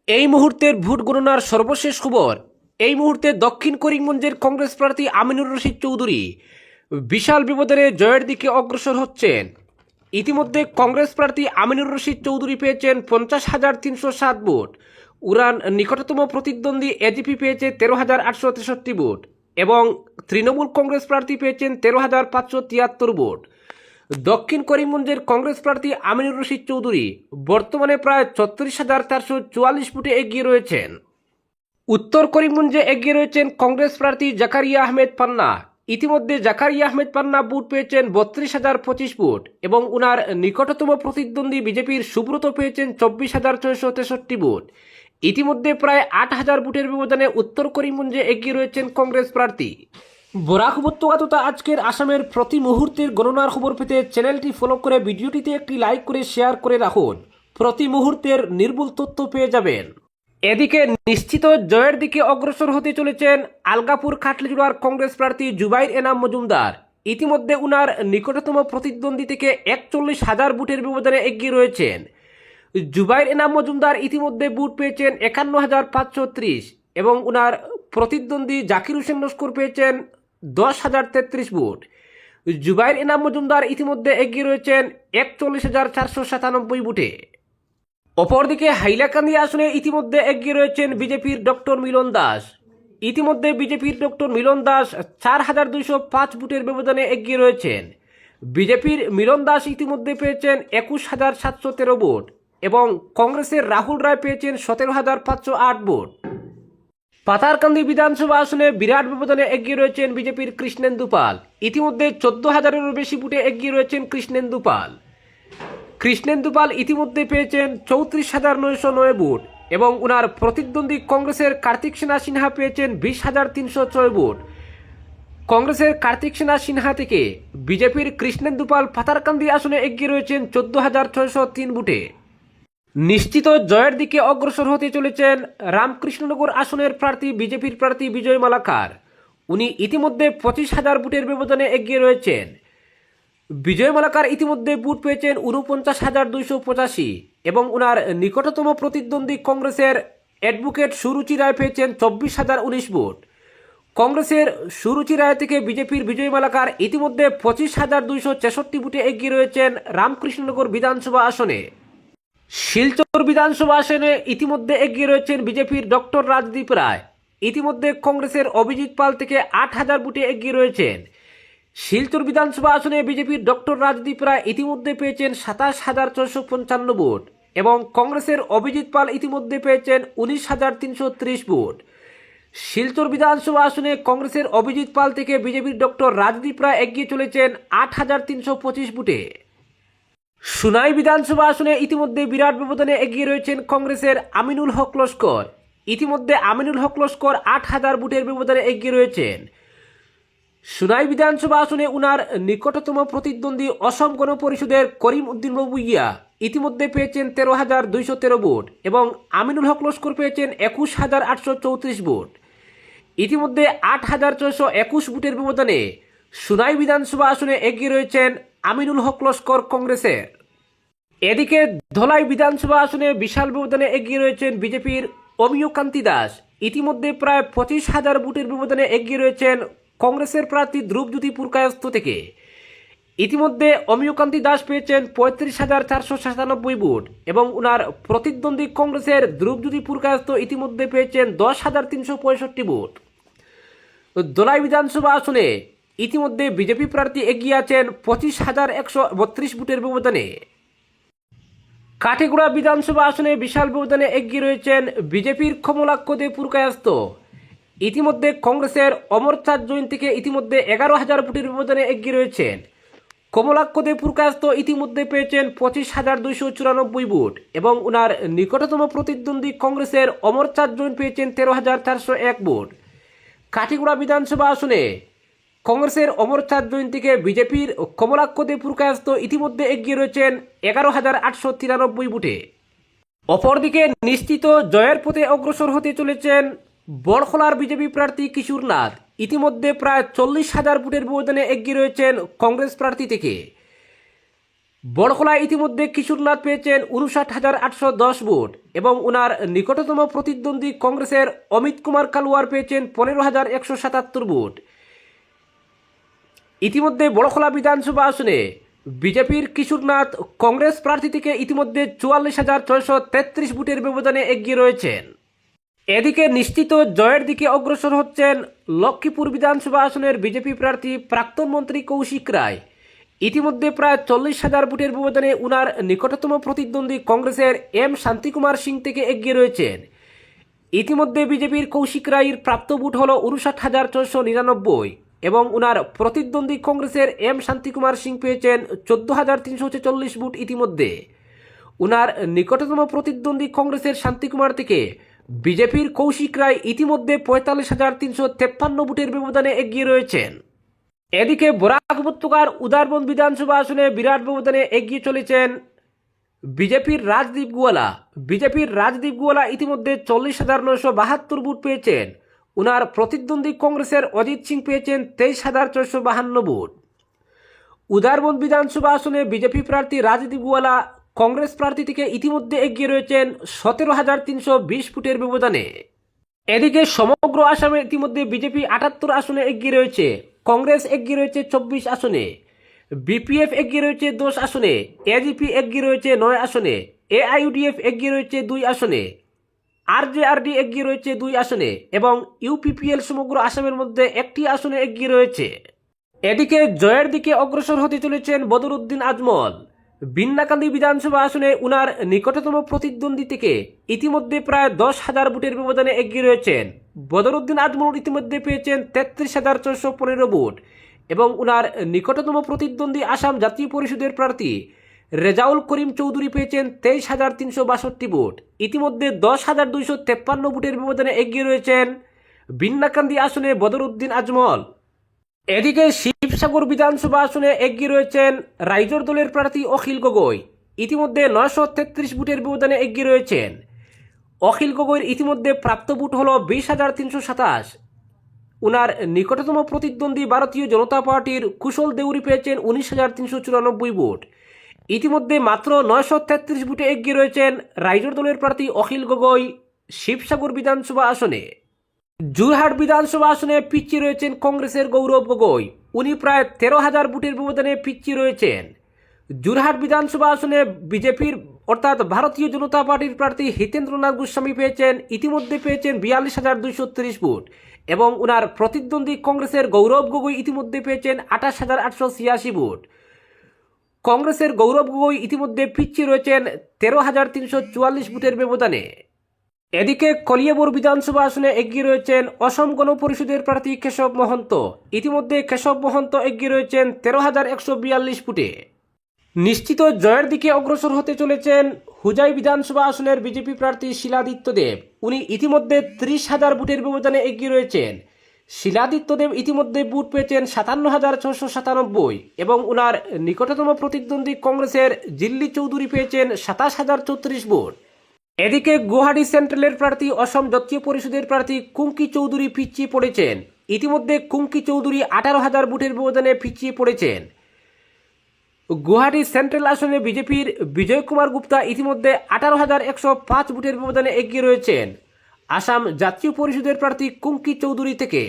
এই মুহূর্তের ভোট গণনার সর্বশেষ খবর। এই মুহূর্তে দক্ষিণ করিমগঞ্জের কংগ্রেস প্রার্থী আমিনুর রশিদ চৌধুরী বিশাল ব্যবধানে জয়ের দিকে অগ্রসর হচ্ছেন। ইতিমধ্যে কংগ্রেস প্রার্থী আমিনুর রশিদ চৌধুরী পেয়েছেন 50,307 ভোট। উড়ান নিকটতম প্রতিদ্বন্দ্বী এজিপি পেয়েছে 13,863 ভোট এবং তৃণমূল কংগ্রেস প্রার্থী পেয়েছেন 13,573 ভোট। দক্ষিণ করিমগঞ্জের কংগ্রেস প্রার্থী আমিনুর রশিদ চৌধুরী বর্তমানে প্রায় 36,444 ভোটে এগিয়ে রয়েছেন। উত্তর করিমগঞ্জে এগিয়ে রয়েছেন কংগ্রেস প্রার্থী জাকারিয়া আহমেদ পান্না। ইতিমধ্যে জাকারিয়া আহমেদ পান্না ভোট পেয়েছেন 32,025 ভোট এবং উনার নিকটতম প্রতিদ্বন্দ্বী বিজেপির সুব্রত পেয়েছেন 24,663 ভোট। ইতিমধ্যে প্রায় 8,000 ভোটের ব্যবধানে উত্তর করিমগঞ্জে এগিয়ে রয়েছেন কংগ্রেস প্রার্থী। বরাক উপত্যকা তথা আজকের আসামের প্রতি মুহূর্তের গণনার খবর পেতে চ্যানেলটি ফলো করে ভিডিওটিতে একটি লাইক করে শেয়ার করে রাখুন। প্রতি মুহূর্তের নির্ভুল তথ্য পেয়ে যাবেন। এদিকে নিশ্চিত জয়ের দিকে অগ্রসর হতে চলেছেন আলগাপুর খাটলিজোড়ার কংগ্রেস প্রার্থী জুবাইর এনাম মজুমদার। ইতিমধ্যে উনার নিকটতম প্রতিদ্বন্দ্বী থেকে 41,000 ভোটের ব্যবধানে এগিয়ে রয়েছেন। জুবাইর এনাম মজুমদার ইতিমধ্যে ভোট পেয়েছেন 51,530 এবং উনার প্রতিদ্বন্দ্বী জাকির হোসেন লস্কর পেয়েছেন 10,033 ভোট। জুবাইর এনাম মজুমদার ইতিমধ্যে এগিয়ে রয়েছেন 41,497 ভোটে। অপরদিকে হাইলাকান্দি আসনে ইতিমধ্যে এগিয়ে রয়েছেন বিজেপির ডক্টর মিলন দাস। ইতিমধ্যে বিজেপির ডক্টর মিলন দাস 4,205 ভোটের ব্যবধানে এগিয়ে রয়েছেন। বিজেপির মিলন দাস ইতিমধ্যে পেয়েছেন 21,713 ভোট এবং কংগ্রেসের রাহুল রায় পেয়েছেন 17,508 ভোট। পাতারকান্দি বিধানসভা আসনে বিরাট ব্যবধানে এগিয়ে রয়েছেন বিজেপির কৃষ্ণেন্দু পাল। ইতিমধ্যে 14,000-এরও বেশি ভোটে এগিয়ে রয়েছেন কৃষ্ণেন্দু পাল। কৃষ্ণেন্দু পাল ইতিমধ্যে পেয়েছেন 34,909 ভোট এবং উনার প্রতিদ্বন্দ্বী কংগ্রেসের কার্তিক সেনা সিনহা পেয়েছেন 20,306 ভোট। কংগ্রেসের কার্তিক সেনা সিনহা থেকে বিজেপির কৃষ্ণেন্দু পাল পাতারকান্দি আসনে এগিয়ে রয়েছেন 14,603 ভোটে। নিশ্চিত জয়ের দিকে অগ্রসর হতে চলেছেন রামকৃষ্ণনগর আসনের প্রার্থী বিজেপির প্রার্থী বিজয় মালাকার। উনি ইতিমধ্যে 25,000 ভোটের ব্যবধানে এগিয়ে রয়েছেন। বিজয় মালাকার ইতিমধ্যে ভোট পেয়েছেন 49,285 এবং উনার নিকটতম প্রতিদ্বন্দ্বী কংগ্রেসের অ্যাডভোকেট সুরুচি রায় পেয়েছেন 24,019 ভোট। কংগ্রেসের সুরুচি রায় থেকে বিজেপির বিজয় মালাকার ইতিমধ্যে 25,266 ভোটে এগিয়ে রয়েছেন রামকৃষ্ণনগর বিধানসভা আসনে। শিলচর বিধানসভা আসনে ইতিমধ্যে এগিয়ে রয়েছেন বিজেপির ডক্টর রাজদীপ রায়। ইতিমধ্যে কংগ্রেসের অভিজিৎ পাল থেকে 8,000 ভোটে এগিয়ে রয়েছেন। শিলচর বিধানসভা আসনে বিজেপির ডক্টর রাজদীপ রায় ইতিমধ্যে পেয়েছেন 27,455 ভোট এবং কংগ্রেসের অভিজিৎ পাল ইতিমধ্যে পেয়েছেন 19,330 ভোট। শিলচর বিধানসভা আসনে কংগ্রেসের অভিজিৎ পাল থেকে বিজেপির ডক্টর রাজদীপ রায় এগিয়ে চলেছেন 8,325 ভোটে। সুনাই বিধানসভা আসনে ইতিমধ্যে বিরাট ব্যবধানে এগিয়ে রয়েছেন কংগ্রেসের আমিনুল হক লস্কর। ইতিমধ্যে আমিনুল হক লস্কর 8,000 ভোটের ব্যবধানে এগিয়ে রয়েছেন। সুনাই বিধানসভা আসনে উনার নিকটতম প্রতিদ্বন্দ্বী অসম গণ পরিষদের করিম উদ্দিন ববুইয়া ইতিমধ্যে পেয়েছেন 13,213 ভোট এবং আমিনুল হক লস্কর পেয়েছেন 21,834 ভোট। ইতিমধ্যে 8,621 ভোটের ব্যবধানে সুনাই বিধানসভা আসনে এগিয়ে রয়েছেন আমিনুল হক লস্কর কংগ্রেসের। এদিকে ধলাই বিধানসভা আসনে বিশাল ব্যবধানে এগিয়ে রয়েছেন বিজেপির অমিয় কান্তি দাস। ইতিমধ্যে প্রায় 25,000 ভোটের ব্যবধানে এগিয়ে রয়েছেন কংগ্রেসের প্রার্থী ধ্রুবজ্যোতি পুরকায়স্থ থেকে। ইতিমধ্যে অমিয়কান্তি দাস পেয়েছেন 35,497 ভোট এবং উনার প্রতিদ্বন্দ্বী কংগ্রেসের ধ্রুবজ্যোতি পুরকায়স্থ ইতিমধ্যে পেয়েছেন 10,365 ভোট। ধলাই বিধানসভা আসনে ইতিমধ্যে বিজেপি প্রার্থী এগিয়ে আছেন 25,132 ভোটের ব্যবধানে। কাঠিগুড়া বিধানসভা আসনে বিশাল ব্যবধানে এগিয়ে রয়েছেন বিজেপির কমলাক্ষ দে পুরকায়স্থ। ইতিমধ্যে কংগ্রেসের অমরচাঁদ জৈন থেকে ইতিমধ্যে 11,000 ভোটের ব্যবধানে এগিয়ে রয়েছেন। কমলাক্ষ দে পুরকায়স্থ ইতিমধ্যে পেয়েছেন 25,294 ভোট এবং উনার নিকটতম প্রতিদ্বন্দ্বী কংগ্রেসের অমরচাঁদ জৈন পেয়েছেন 13,401 ভোট। কাঠিগুড়া বিধানসভা আসনে কংগ্রেসের অমরচাঁদ জৈন থেকে বিজেপির কমলাক্ষ দে পুরকায়স্থ ইতিমধ্যে এগিয়ে রয়েছেন 11,893 ভোটে। অপরদিকে নিশ্চিত জয়ের পথে অগ্রসর হতে চলেছেন বড়খলার বিজেপি প্রার্থী কিশোর নাথ। ইতিমধ্যে প্রায় 40,000 ভোটের ব্যবধানে এগিয়ে রয়েছেন কংগ্রেস প্রার্থী থেকে। বড়খোলায় ইতিমধ্যে কিশোরনাথ পেয়েছেন 59,810 ভোট এবং উনার নিকটতম প্রতিদ্বন্দ্বী কংগ্রেসের অমিত কুমার কালওয়ার পেয়েছেন 15,177 ভোট। ইতিমধ্যে বড়খোলা বিধানসভা আসনে বিজেপির কিশোরনাথ কংগ্রেস প্রার্থী থেকে ইতিমধ্যে 44,633 ভোটের ব্যবধানে এগিয়ে রয়েছেন। এদিকে নিশ্চিত জয়ের দিকে অগ্রসর হচ্ছেন লক্ষ্মীপুর বিধানসভা আসনের বিজেপি প্রার্থী প্রাক্তন মন্ত্রী কৌশিক রায়। ইতিমধ্যে প্রায় 40,000 ভোটের ব্যবধানে উনার নিকটতম প্রতিদ্বন্দ্বী কংগ্রেসের এম শান্তিকুমার সিং থেকে এগিয়ে রয়েছেন। ইতিমধ্যে বিজেপির কৌশিক রায়ের প্রাপ্ত ভোট হল 59,499 এবং উনার প্রতিদ্বন্দ্বী কংগ্রেসের এম শান্তিকুমার সিং পেয়েছেন 14,346 ভোট। ইতিমধ্যে উনার নিকটতম প্রতিদ্বন্দ্বী কংগ্রেসের শান্তিকুমার থেকে বিজেপির কৌশিক রায় ইতিমধ্যে 45,353 ভোটের ব্যবধানে এগিয়ে রয়েছেন। এদিকে বরাক উপত্যকার উদারবন বিধানসভা আসনে বিরাট ব্যবধানে এগিয়ে চলেছেন বিজেপির রাজদীপ গোয়ালা। বিজেপির রাজদীপ গোয়ালা ইতিমধ্যে 40,972 ভোট পেয়েছেন। উনার প্রতিদ্বন্দ্বী কংগ্রেসের অজিত সিং পেয়েছেন 23,452 ভোট। উদারবন বিধানসভা আসনে বিজেপি প্রার্থী রাজদীপ গোয়ালা কংগ্রেস প্রার্থী থেকে ইতিমধ্যে এগিয়ে রয়েছেন 17,320 ভোটের ব্যবধানে। এদিকে সমগ্র আসামে ইতিমধ্যে বিজেপি 78 আসনে এগিয়ে রয়েছে, কংগ্রেস এগিয়ে রয়েছে 24 আসনে, বিপিএফ এগিয়ে রয়েছে 10 আসনে, এজিপি এগিয়ে রয়েছে 9 আসনে, এআইইউডিএফ এগিয়ে রয়েছে 2 আসনে, আরজেআরডি এগিয়ে রয়েছে 2 আসনে এবং ইউপিপিএল সমগ্র আসামের মধ্যে একটি আসনে এগিয়ে রয়েছে। এদিকে জয়ের দিকে অগ্রসর হতে চলেছেন বদরুদ্দিন আজমল। বিন্নাকান্দি বিধানসভা আসনে উনার নিকটতম প্রতিদ্বন্দ্বী থেকে ইতিমধ্যে প্রায় 10,000 ভোটের ব্যবধানে এগিয়ে রয়েছেন। বদরুদ্দিন আজমল ইতিমধ্যে পেয়েছেন 33,415 ভোট এবং উনার নিকটতম প্রতিদ্বন্দ্বী আসাম জাতীয় পরিষদের প্রার্থী রেজাউল করিম চৌধুরী পেয়েছেন 23,362 ভোট। ইতিমধ্যে 10,253 ভোটের ব্যবধানে এগিয়ে রয়েছেন বিন্নাকান্দি আসনে বদরুদ্দিন আজমল। এদিকে শিবসাগর বিধানসভা আসনে এগিয়ে রয়েছেন রাইজোর দলের প্রার্থী অখিল গগৈ। ইতিমধ্যে 933 ভোটের ব্যবধানে এগিয়ে রয়েছেন। অখিল গগৈর ইতিমধ্যে প্রাপ্ত ভোট হল 20,327। উনার নিকটতম প্রতিদ্বন্দ্বী ভারতীয় জনতা পার্টির কুশল দেউরি পেয়েছেন 19,394 ভোট। ইতিমধ্যে মাত্র 933 ভোটে এগিয়ে রয়েছেন রাইজোর দলের প্রার্থী অখিল গগৈ শিবসাগর বিধানসভা আসনে। যোরহাট বিধানসভা আসনে পিছিয়ে রয়েছেন কংগ্রেসের গৌরব গগৈ। উনি প্রায় 13,000 ভোটের ব্যবধানে পিছিয়ে রয়েছেন। যোরহাট বিধানসভা আসনে বিজেপির অর্থাৎ ভারতীয় জনতা পার্টির প্রার্থী হিতেন্দ্রনাথ গোস্বামী ইতিমধ্যে পেয়েছেন 42,230 ভোট এবং উনার প্রতিদ্বন্দ্বী কংগ্রেসের গৌরব গগৈ ইতিমধ্যে পেয়েছেন 28,886 ভোট। কংগ্রেসের গৌরব গগৈ ইতিমধ্যে পিছিয়ে রয়েছেন 13,344 ভোটের ব্যবধানে। এদিকে কলিয়াবর বিধানসভা আসনে এগিয়ে রয়েছেন অসম গণ পরিষদের প্রার্থী কেশব মহন্ত। ইতিমধ্যে কেশব মহন্ত এগিয়ে রয়েছেন 13,142 ভোটে। নিশ্চিত জয়ের দিকে অগ্রসর হতে চলেছেন হুজাই বিধানসভা আসনের বিজেপি প্রার্থী শিলাদিত্য দেব। উনি ইতিমধ্যে 30,000 ভোটের ব্যবধানে এগিয়ে রয়েছেন। শিলাদিত্য দেব ইতিমধ্যে ভোট পেয়েছেন 57,697 এবং উনার নিকটতম প্রতিদ্বন্দ্বী কংগ্রেসের জিল্লি চৌধুরী পেয়েছেন 27,034 ভোট। এদিকে গুয়াহাটি সেন্ট্রালের প্রার্থী অসম জাতীয় পরিষদের প্রার্থী কুঙ্কি চৌধুরী পিছিয়ে পড়েছেন। ইতিমধ্যে কুঙ্কি চৌধুরী 18,000 ভোটের ব্যবধানে পিছিয়ে পড়েছেন। গুয়াহাটি সেন্ট্রাল আসনে বিজেপির বিজয় কুমার গুপ্তা ইতিমধ্যে 18,105 ভোটের ব্যবধানে এগিয়ে রয়েছেন আসাম জাতীয় পরিষদের প্রার্থী কুঙ্কি চৌধুরী থেকে।